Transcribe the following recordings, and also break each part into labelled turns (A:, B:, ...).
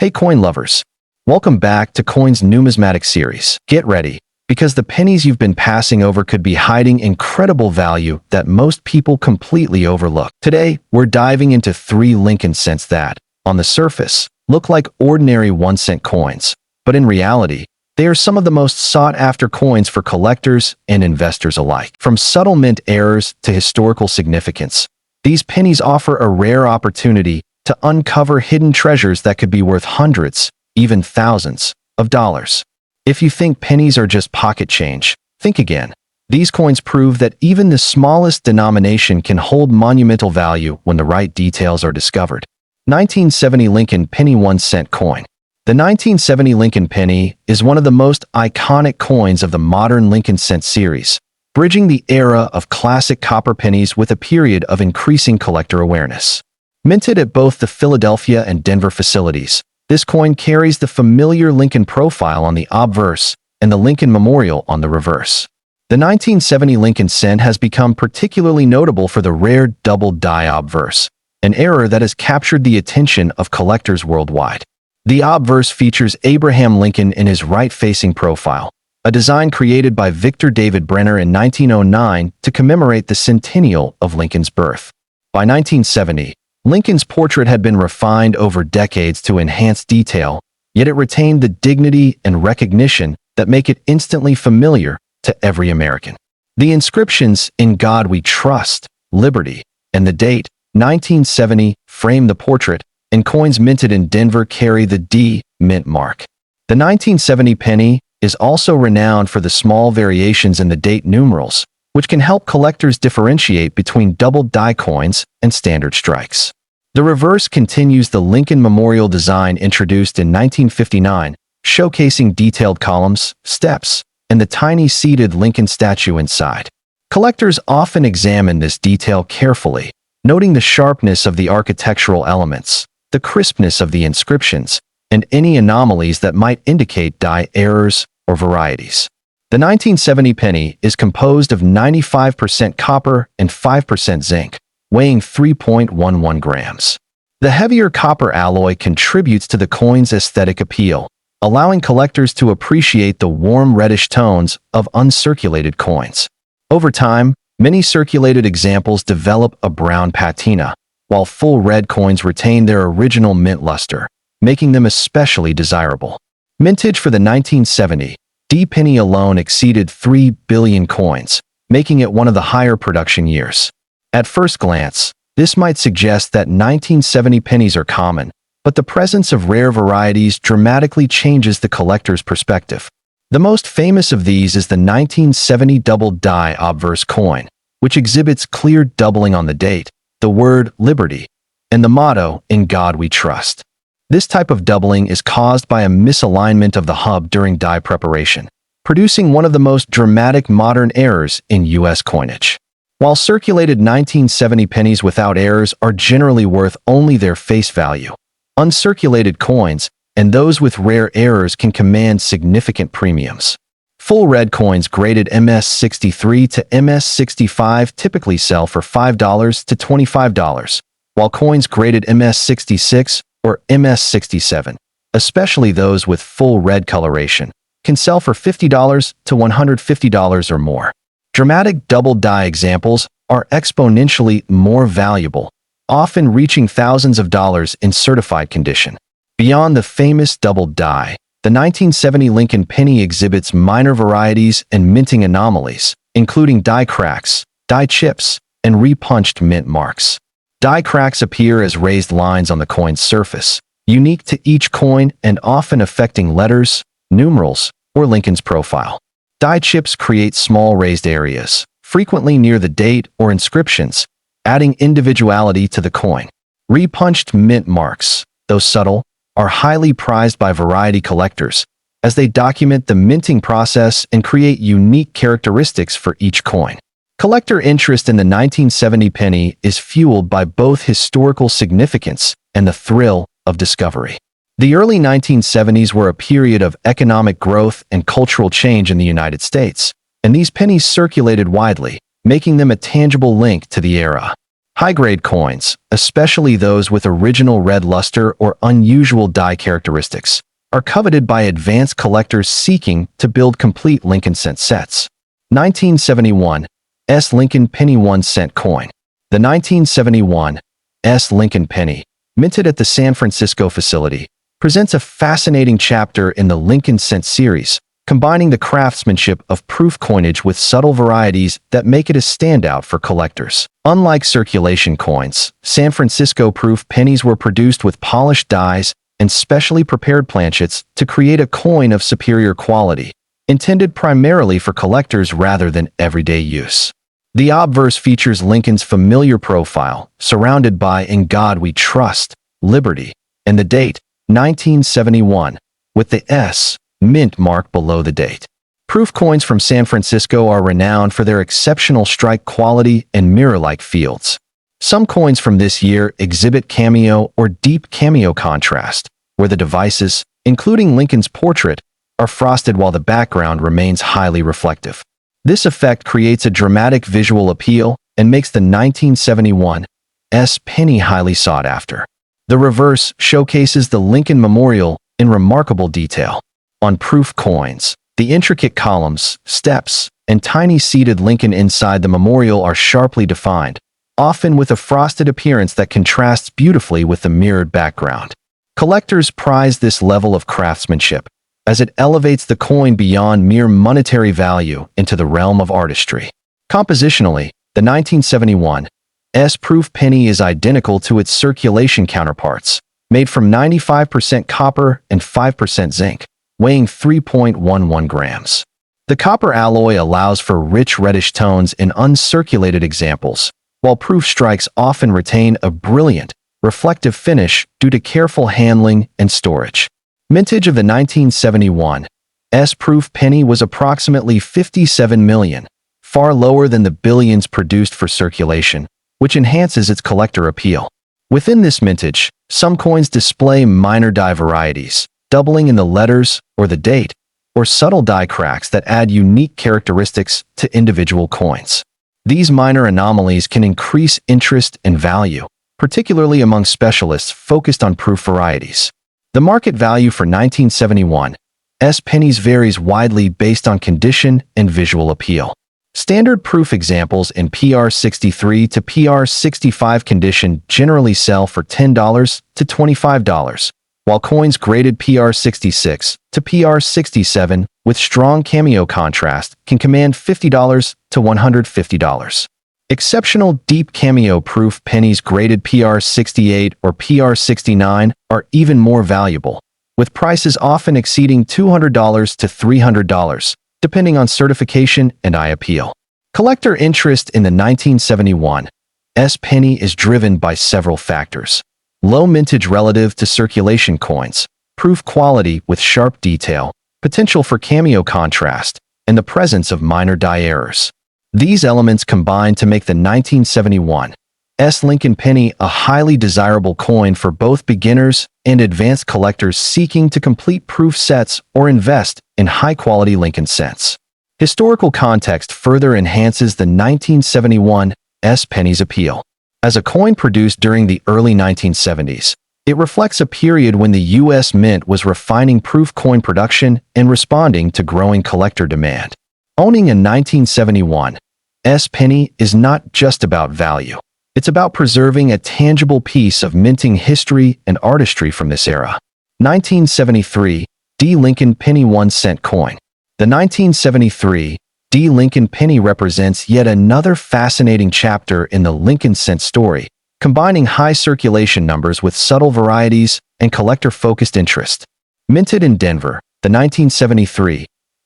A: Hey coin lovers, welcome back to Coins Numismatic Series. Get ready, because the pennies you've been passing over could be hiding incredible value that most people completely overlook. Today, we're diving into 3 Lincoln cents that, on the surface, look like ordinary 1-cent coins, but in reality, they are some of the most sought-after coins for collectors and investors alike. From subtle mint errors to historical significance, these pennies offer a rare opportunity to uncover hidden treasures that could be worth hundreds, even thousands, of dollars. If you think pennies are just pocket change, think again. These coins prove that even the smallest denomination can hold monumental value when the right details are discovered. 1970 Lincoln Penny 1-cent coin. The 1970 Lincoln penny is one of the most iconic coins of the modern Lincoln cent series, bridging the era of classic copper pennies with a period of increasing collector awareness. Minted at both the Philadelphia and Denver facilities, this coin carries the familiar Lincoln profile on the obverse and the Lincoln Memorial on the reverse. The 1970 Lincoln cent has become particularly notable for the rare double die obverse, an error that has captured the attention of collectors worldwide. The obverse features Abraham Lincoln in his right-facing profile, a design created by Victor David Brenner in 1909 to commemorate the centennial of Lincoln's birth. By 1970, Lincoln's portrait had been refined over decades to enhance detail, yet it retained the dignity and recognition that make it instantly familiar to every American. The inscriptions "In God We Trust," "Liberty," and the date 1970 frame the portrait, and coins minted in Denver carry the D mint mark. The 1970 penny is also renowned for the small variations in the date numerals, which can help collectors differentiate between double die coins and standard strikes. The reverse continues the Lincoln Memorial design introduced in 1959, showcasing detailed columns, steps, and the tiny seated Lincoln statue inside. Collectors often examine this detail carefully, noting the sharpness of the architectural elements, the crispness of the inscriptions, and any anomalies that might indicate die errors or varieties. The 1970 penny is composed of 95% copper and 5% zinc, weighing 3.11 grams. The heavier copper alloy contributes to the coin's aesthetic appeal, allowing collectors to appreciate the warm reddish tones of uncirculated coins. Over time, many circulated examples develop a brown patina, while full red coins retain their original mint luster, making them especially desirable. Mintage for the 1970 D penny alone exceeded 3 billion coins, making it one of the higher production years. At first glance, this might suggest that 1970 pennies are common, but the presence of rare varieties dramatically changes the collector's perspective. The most famous of these is the 1970 double die obverse coin, which exhibits clear doubling on the date, the word "Liberty," and the motto "In God We Trust." This type of doubling is caused by a misalignment of the hub during die preparation, producing one of the most dramatic modern errors in U.S. coinage. While circulated 1970 pennies without errors are generally worth only their face value, uncirculated coins and those with rare errors can command significant premiums. Full red coins graded MS-63 to MS-65 typically sell for $5 to $25, while coins graded MS-66 or MS-67, especially those with full red coloration, can sell for $50 to $150 or more. Dramatic double die examples are exponentially more valuable, often reaching thousands of dollars in certified condition. Beyond the famous double die, the 1970 Lincoln penny exhibits minor varieties and minting anomalies, including die cracks, die chips, and repunched mint marks. Die cracks appear as raised lines on the coin's surface, unique to each coin and often affecting letters, numerals, or Lincoln's profile. Die chips create small raised areas, frequently near the date or inscriptions, adding individuality to the coin. Repunched mint marks, though subtle, are highly prized by variety collectors, as they document the minting process and create unique characteristics for each coin. Collector interest in the 1970 penny is fueled by both historical significance and the thrill of discovery. The early 1970s were a period of economic growth and cultural change in the United States, and these pennies circulated widely, making them a tangible link to the era. High-grade coins, especially those with original red luster or unusual die characteristics, are coveted by advanced collectors seeking to build complete Lincoln cent sets. 1971 S. Lincoln Penny 1-cent coin. The 1971 S. Lincoln Penny, minted at the San Francisco facility, presents a fascinating chapter in the Lincoln cent series, combining the craftsmanship of proof coinage with subtle varieties that make it a standout for collectors. Unlike circulation coins, San Francisco proof pennies were produced with polished dies and specially prepared planchets to create a coin of superior quality, intended primarily for collectors rather than everyday use. The obverse features Lincoln's familiar profile, surrounded by "In God We Trust, Liberty," and the date, 1971, with the S. Mint mark below the date. Proof coins from San Francisco are renowned for their exceptional strike quality and mirror-like fields. Some coins from this year exhibit cameo or deep cameo contrast, where the devices, including Lincoln's portrait, are frosted while the background remains highly reflective. This effect creates a dramatic visual appeal and makes the 1971 S. Penny highly sought after. The reverse showcases the Lincoln Memorial in remarkable detail. On proof coins, the intricate columns, steps, and tiny seated Lincoln inside the memorial are sharply defined, often with a frosted appearance that contrasts beautifully with the mirrored background. Collectors prize this level of craftsmanship, as it elevates the coin beyond mere monetary value into the realm of artistry. Compositionally, the 1971 S. proof penny is identical to its circulation counterparts, made from 95% copper and 5% zinc, weighing 3.11 grams. The copper alloy allows for rich reddish tones in uncirculated examples, while proof strikes often retain a brilliant, reflective finish due to careful handling and storage. Mintage of the 1971 S. proof penny was approximately 57 million, far lower than the billions produced for circulation, which enhances its collector appeal. Within this mintage, some coins display minor die varieties, doubling in the letters or the date, or subtle die cracks that add unique characteristics to individual coins. These minor anomalies can increase interest and value, particularly among specialists focused on proof varieties. The market value for 1971 S. pennies varies widely based on condition and visual appeal. Standard proof examples in PR63 to PR65 condition generally sell for $10 to $25, while coins graded PR66 to PR67 with strong cameo contrast can command $50 to $150. Exceptional deep cameo proof pennies graded PR68 or PR69 are even more valuable, with prices often exceeding $200 to $300, depending on certification and eye appeal. Collector interest in the 1971 S. penny is driven by several factors: low mintage relative to circulation coins, proof quality with sharp detail, potential for cameo contrast, and the presence of minor die errors. These elements combine to make the 1971 S. Lincoln penny a highly desirable coin for both beginners and advanced collectors seeking to complete proof sets or invest in high-quality Lincoln cents. Historical context further enhances the 1971 S. penny's appeal. As a coin produced during the early 1970s, it reflects a period when the U.S. Mint was refining proof coin production and responding to growing collector demand. Owning a 1971 S. penny is not just about value. It's about preserving a tangible piece of minting history and artistry from this era. 1973 D. Lincoln Penny 1-cent coin. The 1973 D. Lincoln Penny represents yet another fascinating chapter in the Lincoln cent story, combining high circulation numbers with subtle varieties and collector-focused interest. Minted in Denver, the 1973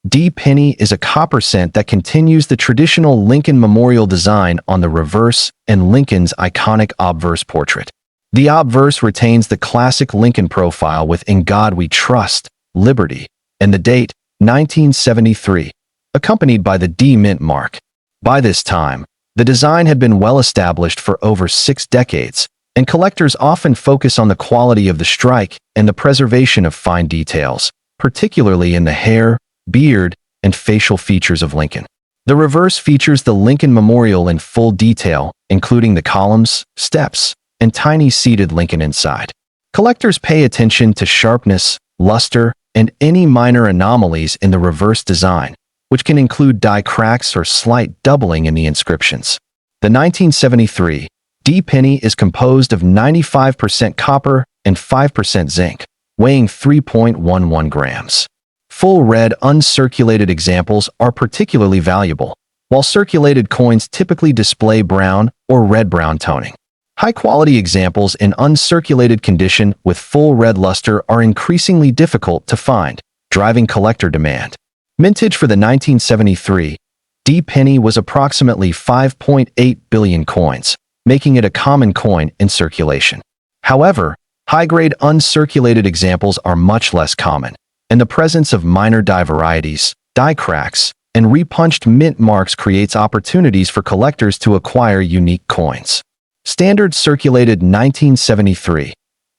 A: D. Penny is a copper cent that continues the traditional Lincoln Memorial design on the reverse and Lincoln's iconic obverse portrait. The obverse retains the classic Lincoln profile with "In God We Trust, Liberty," and the date, 1973, accompanied by the D. Mint mark. By this time, the design had been well established for over 6 decades, and collectors often focus on the quality of the strike and the preservation of fine details, particularly in the hair, beard, and facial features of Lincoln. The reverse features the Lincoln Memorial in full detail, including the columns, steps, and tiny seated Lincoln inside. Collectors pay attention to sharpness, luster, and any minor anomalies in the reverse design, which can include die cracks or slight doubling in the inscriptions. The 1973 D penny is composed of 95% copper and 5% zinc, weighing 3.11 grams. Full red uncirculated examples are particularly valuable, while circulated coins typically display brown or red-brown toning. High-quality examples in uncirculated condition with full red luster are increasingly difficult to find, driving collector demand. Mintage for the 1973 D penny was approximately 5.8 billion coins, making it a common coin in circulation. However, high-grade uncirculated examples are much less common, and the presence of minor die varieties, die cracks, and repunched mint marks creates opportunities for collectors to acquire unique coins. Standard circulated 1973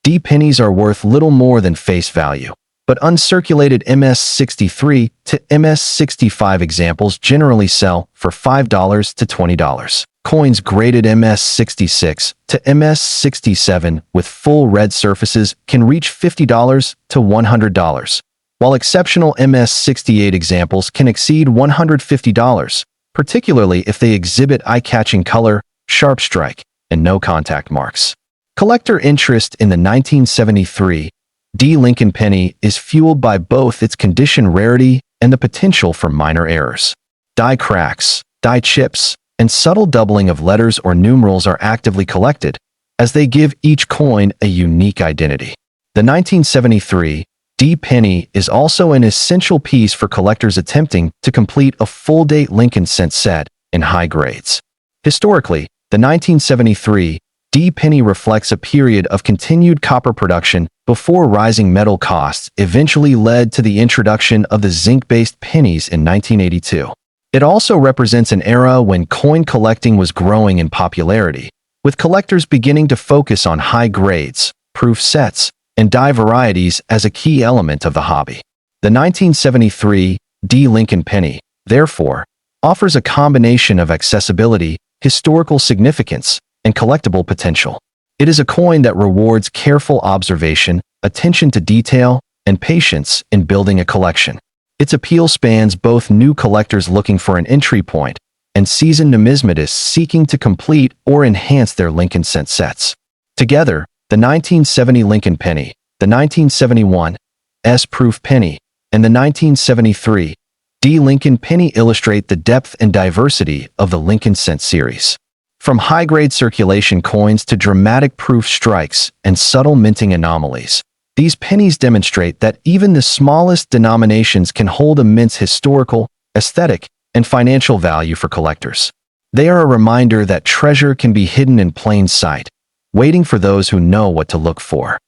A: D pennies are worth little more than face value, but uncirculated MS-63 to MS-65 examples generally sell for $5 to $20. Coins graded MS-66 to MS-67 with full red surfaces can reach $50 to $100, while exceptional MS-68 examples can exceed $150, particularly if they exhibit eye-catching color, sharp strike, and no contact marks. Collector interest in the 1973 D Lincoln penny is fueled by both its condition rarity and the potential for minor errors. Die cracks, die chips, and subtle doubling of letters or numerals are actively collected, as they give each coin a unique identity. The 1973 D penny is also an essential piece for collectors attempting to complete a full-date Lincoln cent set in high grades. Historically, the 1973 D penny reflects a period of continued copper production before rising metal costs eventually led to the introduction of the zinc-based pennies in 1982. It also represents an era when coin collecting was growing in popularity, with collectors beginning to focus on high grades, proof sets, and die varieties as a key element of the hobby. The 1973 D Lincoln penny, therefore, offers a combination of accessibility, historical significance, and collectible potential. It is a coin that rewards careful observation, attention to detail, and patience in building a collection. Its appeal spans both new collectors looking for an entry point and seasoned numismatists seeking to complete or enhance their Lincoln cent sets. Together, the 1970 Lincoln penny, the 1971 S-proof penny, and the 1973 D Lincoln penny illustrate the depth and diversity of the Lincoln cent series. From high-grade circulation coins to dramatic proof strikes and subtle minting anomalies, these pennies demonstrate that even the smallest denominations can hold immense historical, aesthetic, and financial value for collectors. They are a reminder that treasure can be hidden in plain sight, waiting for those who know what to look for.